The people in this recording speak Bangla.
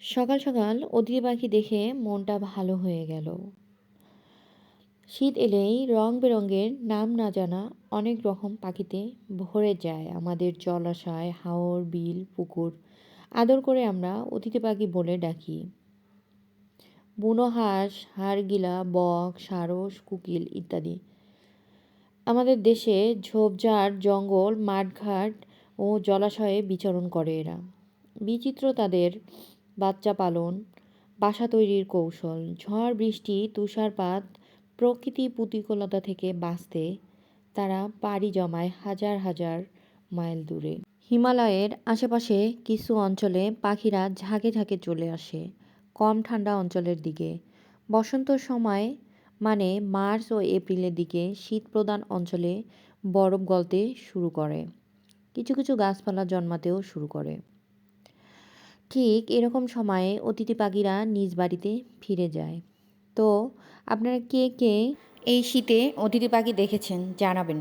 সকাল সকাল অতিথি পাখি দেখে মনটা ভালো হয়ে গেল। শীত এলেই রং বেরঙের নাম না জানা অনেক রকম পাখিতে ভরে যায় আমাদের জলাশয়, হাওর, বিল, পুকুর। আদর করে আমরা অতিথি পাখি বলে ডাকি। বুনো হাঁস, হাড়গিলা, বক, সারস, কোকিল ইত্যাদি। আমাদের দেশে ঝোপঝাড়, জঙ্গল, মাঠঘাট ও জলাশয়ে বিচরণ করে এরা। বিচিত্র তাদের বাচ্চা পালন, বাসা তৈরির কৌশল, ঝড় বৃষ্টি, তুষারপাত, প্রকৃতি প্রতিকূলতা থেকে বাঁচতে তারা পাড়ি জমায় হাজার হাজার মাইল দূরে। হিমালয়ের আশেপাশে কিছু অঞ্চলে পাখিরা ঝাঁকে ঝাঁকে চলে আসে কম ঠান্ডা অঞ্চলের দিকে। বসন্তর সময় মানে মার্চ ও এপ্রিলের দিকে শীত প্রধান অঞ্চলে বরফ গলতে শুরু করে, কিছু কিছু গাছপালা জন্মাতেও শুরু করে। ঠিক এরকম সময়ে অতিথি পাখিরা নিজ বাড়িতে ফিরে যায়। তো আপনারা কে কে এই শীতে অতিথি পাখি দেখেছেন জানাবেন।